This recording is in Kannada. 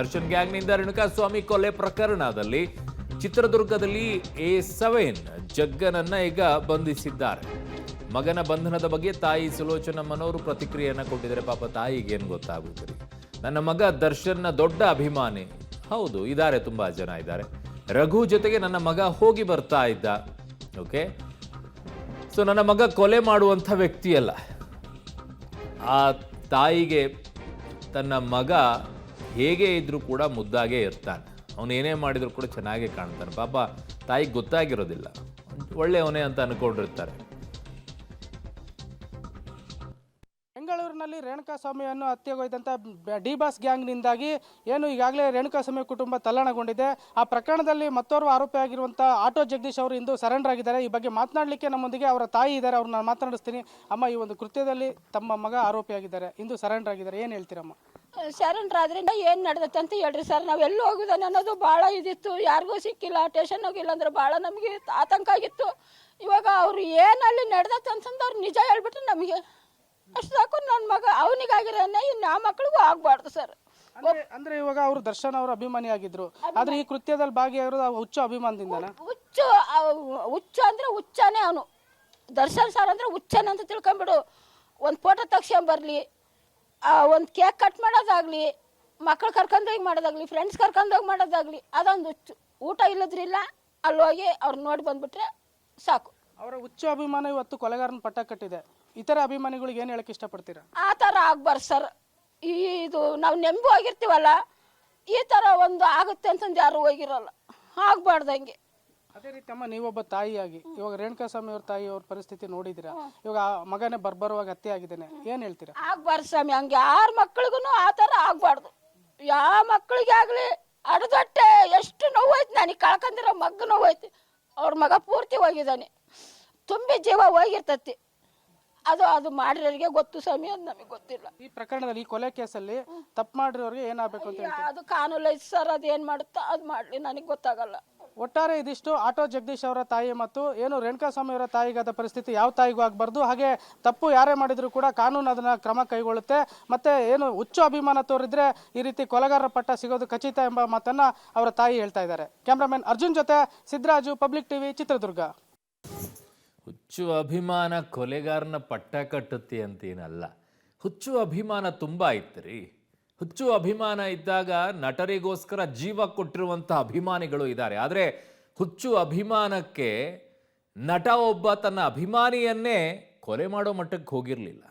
ದರ್ಶನ್ ಗ್ಯಾಂಗ್ನಿಂದ ರೇಣುಕಾಸ್ವಾಮಿ ಕೊಲೆ ಪ್ರಕರಣದಲ್ಲಿ ಚಿತ್ರದುರ್ಗದಲ್ಲಿ A7 ಜಗ್ಗನನ್ನ ಈಗ ಬಂಧಿಸಿದ್ದಾರೆ. ಮಗನ ಬಂಧನದ ಬಗ್ಗೆ ತಾಯಿ ಸುಲೋಚನಮ್ಮನವರು ಪ್ರತಿಕ್ರಿಯೆಯನ್ನ ಕೊಟ್ಟಿದ್ದಾರೆ. ಪಾಪ ತಾಯಿಗೆ ಏನು ಗೊತ್ತಾಗುತ್ತದೆ. ನನ್ನ ಮಗ ದರ್ಶನ್ನ ದೊಡ್ಡ ಅಭಿಮಾನಿ. ಹೌದು, ಇದ್ದಾರೆ, ತುಂಬಾ ಜನ ಇದ್ದಾರೆ. ರಘು ಜೊತೆಗೆ ನನ್ನ ಮಗ ಹೋಗಿ ಬರ್ತಾ ಇದ್ದ. ಓಕೆ, ಸೊ ನನ್ನ ಮಗ ಕೊಲೆ ಮಾಡುವಂಥ ವ್ಯಕ್ತಿಯಲ್ಲ. ಆ ತಾಯಿಗೆ ತನ್ನ ಮಗ ಹೇಗೆ ಇದ್ರೂ ಕೂಡ ಮುದ್ದಾಗೆ ಇರ್ತಾನೆ. ಅವನು ಏನೇ ಮಾಡಿದ್ರು ಕೂಡ ಚೆನ್ನಾಗೇ ಕಾಣ್ತಾನೆ. ಪಾಪ ತಾಯಿಗೆ ಗೊತ್ತಾಗಿರೋದಿಲ್ಲ, ಒಳ್ಳೆಯವನೇ ಅಂತ ಅನ್ಕೊಂಡಿರ್ತಾರೆ. ಬೆಂಗಳೂರಿನಲ್ಲಿ ರೇಣುಕಾಸ್ವಾಮಿಯನ್ನು ಹತ್ಯೆಗೈದಂಥ ಡಿ ಬಾಸ್ ಗ್ಯಾಂಗ್ನಿಂದಾಗಿ ಏನು ಈಗಾಗಲೇ ರೇಣುಕಾಸ್ವಾಮಿ ಕುಟುಂಬ ತಲ್ಲಣಗೊಂಡಿದೆ. ಆ ಪ್ರಕರಣದಲ್ಲಿ ಮತ್ತೋರ್ವ ಆರೋಪಿಯಾಗಿರುವಂಥ ಆಟೋ ಜಗದೀಶ್ ಅವರು ಇಂದು ಸರೆಂಡರ್ ಆಗಿದ್ದಾರೆ. ಈ ಬಗ್ಗೆ ಮಾತನಾಡಲಿಕ್ಕೆ ನಮ್ಮೊಂದಿಗೆ ಅವರ ತಾಯಿ ಇದ್ದಾರೆ, ಅವ್ರನ್ನ ಮಾತನಾಡಿಸ್ತೀನಿ. ಅಮ್ಮ, ಈ ಒಂದು ಕೃತ್ಯದಲ್ಲಿ ತಮ್ಮ ಮಗ ಆರೋಪಿಯಾಗಿದ್ದಾರೆ, ಇಂದು ಸರೆಂಡರ್ ಆಗಿದ್ದಾರೆ, ಏನು ಹೇಳ್ತೀರಮ್ಮ? ಸರೆಂಡರ್ ಆದ್ರಿಂದ ಏನು ನಡೆದತ್ತೆ ಅಂತ ಹೇಳ್ರಿ ಸರ್. ನಾವು ಎಲ್ಲಿ ಹೋಗಿದ್ದಾನೆ ಅನ್ನೋದು ಭಾಳ ಇದಿತ್ತು. ಯಾರಿಗೂ ಸಿಕ್ಕಿಲ್ಲ, ಸ್ಟೇಷನ್ ಹೋಗಿಲ್ಲ ಅಂದ್ರೆ ಭಾಳ ನಮಗೆ ಆತಂಕ ಆಗಿತ್ತು. ಇವಾಗ ಅವ್ರು ಏನಲ್ಲಿ ನಡೆದತ್ತೆ ಅಂತಂದು ಅವ್ರು ನಿಜ ಹೇಳ್ಬಿಟ್ರೆ ನಮಗೆ ಅಷ್ಟು ಸಾಕು. ನನ್ನ ಮಗ ಅವನಿಗಾಗಿರೋನೆ, ಇನ್ನು ಆ ಮಕ್ಳಿಗೂ ಆಗ್ಬಾರ್ದು ಸರ್. ಅಂದ್ರೆ ಇವಾಗ ಅವರು ದರ್ಶನ್ ಅವರ ಅಭಿಮಾನಿ ಆಗಿದ್ರು, ಆದ್ರೆ ಈ ಕೃತ್ಯದಲ್ಲಿ ಭಾಗಿಯಾಗಿರೋದು ಹುಚ್ಚು ಅಭಿಮಾನದಿಂದನ? ಹುಚ್ಚ ಅಂದ್ರೆ ಹುಚ್ಚಾನೆ ಅವನು. ದರ್ಶನ್ ಸರ್ ಅಂದ್ರೆ ಹುಚ್ಚನೆ ಅಂತ ತಿಳ್ಕೊಂಬಿಡು. ಒಂದು ಫೋಟೋ ತಗ್ಸ್ಕೊಂಬರ್ಲಿ, ಒಂದು ಕೇಕ್ ಕಟ್ ಮಾಡೋದಾಗ್ಲಿ, ಮಕ್ಳು ಕರ್ಕೊಂಡೋಗಿ ಮಾಡೋದಾಗ್ಲಿ, ಫ್ರೆಂಡ್ಸ್ ಕರ್ಕೊಂಡೋಗಿ ಮಾಡೋದಾಗ್ಲಿ, ಅದೊಂದು ಹುಚ್ಚು. ಊಟ ಇಲ್ಲದ್ರಿಲ್ಲ, ಅಲ್ಲಿ ಹೋಗಿ ಅವ್ರು ನೋಡಿ ಬಂದ್ಬಿಟ್ರೆ ಸಾಕು. ಅವರ ಹುಚ್ಚು ಅಭಿಮಾನ ಇವತ್ತು ಕೊಲೆಗಾರನ ಪಟ್ಟ ಕಟ್ಟಿದೆ. ಇತರ ಅಭಿಮಾನಿಗಳಿಗೆ ಏನು ಹೇಳಕ್ಕೆ ಇಷ್ಟಪಡ್ತೀರಾ? ಆ ಥರ ಆಗ್ಬಾರ್ದು ಸರ್. ಇದು ನಾವು ನೆಂಬು ಹೋಗಿರ್ತೀವಲ್ಲ, ಈ ಥರ ಒಂದು ಆಗುತ್ತೆ ಅಂತಂದು ಯಾರು ಹೋಗಿರಲ್ಲ, ಆಗ್ಬಾರ್ದಂಗೆ. ಅದೇ ರೀತಿ ಅಮ್ಮ, ನೀವೊಬ್ಬ ತಾಯಿಯಾಗಿ ಇವಾಗ ರೇಣುಕಾಸ್ವಾಮಿ ಅವ್ರ ತಾಯಿ ಅವ್ರ ಪರಿಸ್ಥಿತಿ ನೋಡಿದ್ದೀರಾ. ಇವಾಗ ಮಗನೇ ಬರ್ಬರುವಾಗ ಹತ್ಯೆ ಆಗಿದ್ದೇನೆ, ಏನು ಹೇಳ್ತೀರಾ? ಆಗ್ಬಾರ್ದು ಸ್ವಾಮಿ, ಹಂಗೆ ಯಾರ ಮಕ್ಳಿಗೂ ಆ ಥರ ಆಗ್ಬಾರ್ದು. ಯಾವ ಮಕ್ಳಿಗೆ ಆಗಲಿ ಅಡದೊಟ್ಟೆ ಎಷ್ಟು ನೋವಾಯ್ತು. ನನಗೆ ಕಳ್ಕೊಂಡಿರೋ ಮಗ ನೋವಾಯ್ತು. ಅವ್ರ ಮಗ ಪೂರ್ತಿ ಹೋಗಿದ್ದಾನೆ, ತುಂಬಿ ಜೀವ ಹೋಗಿರ್ತತಿ. ಅದು ಮಾಡಿರೋರಿಗೆ ಗೊತ್ತು ಸ್ವಾಮಿ, ಅದು ನಮಗೆ ಗೊತ್ತಿಲ್ಲ. ಈ ಪ್ರಕರಣದಲ್ಲಿ, ಈ ಕೊಲೆ ಕೇಸಲ್ಲಿ ತಪ್ಪು ಮಾಡಿರೋರಿಗೆ ಏನಾಗಬೇಕು ಅಂತ ಹೇಳ್ತೀರಾ? ಅದು ಕಾನೂನು ಐತೆ ಸರ್, ಅದು ಏನು ಮಾಡುತ್ತೋ ಅದು ಮಾಡಲಿ, ನನಗೆ ಗೊತ್ತಾಗಲ್ಲ. ಒಟ್ಟಾರೆ ಇದಿಷ್ಟು ಆಟೋ ಜಗದೀಶ್ ಅವರ ತಾಯಿ ಮತ್ತು ಏನು ರೇಣುಕಾಸ್ವಾಮಿ ಅವರ ತಾಯಿಗಾದ ಪರಿಸ್ಥಿತಿ ಯಾವ ತಾಯಿಗೂ ಆಗಬಾರ್ದು. ಹಾಗೆ ತಪ್ಪು ಯಾರೇ ಮಾಡಿದ್ರು ಕೂಡ ಕಾನೂನು ಅದನ್ನ ಕ್ರಮ ಕೈಗೊಳ್ಳುತ್ತೆ. ಮತ್ತೆ ಏನು ಹುಚ್ಚು ಅಭಿಮಾನ ತೋರಿದ್ರೆ ಈ ರೀತಿ ಕೊಲೆಗಾರರ ಪಟ್ಟ ಸಿಗೋದು ಖಚಿತ ಎಂಬ ಮಾತನ್ನ ಅವರ ತಾಯಿ ಹೇಳ್ತಾ ಇದ್ದಾರೆ. ಕ್ಯಾಮ್ರಾಮನ್ ಅರ್ಜುನ್ ಜೊತೆ ಸಿದ್ದರಾಜು, ಪಬ್ಲಿಕ್ ಟಿವಿ, ಚಿತ್ರದುರ್ಗ. ಹುಚ್ಚು ಅಭಿಮಾನ ಕೊಲೆಗಾರನ ಪಟ್ಟ ಕಟ್ಟುತ್ತೆ ಅಂತೇನಲ್ಲ. ಹುಚ್ಚು ಅಭಿಮಾನ ತುಂಬಾ ಇತ್ತರಿ. ಹುಚ್ಚು ಅಭಿಮಾನ ಇದ್ದಾಗ ನಟರಿಗೋಸ್ಕರ ಜೀವ ಕೊಟ್ಟಿರುವಂಥ ಅಭಿಮಾನಿಗಳು ಇದ್ದಾರೆ. ಆದರೆ ಹುಚ್ಚು ಅಭಿಮಾನಕ್ಕೆ ನಟ ಒಬ್ಬ ತನ್ನ ಅಭಿಮಾನಿಯನ್ನೇ ಕೊಲೆ ಮಾಡೋ ಮಟ್ಟಕ್ಕೆ ಹೋಗಿರಲಿಲ್ಲ.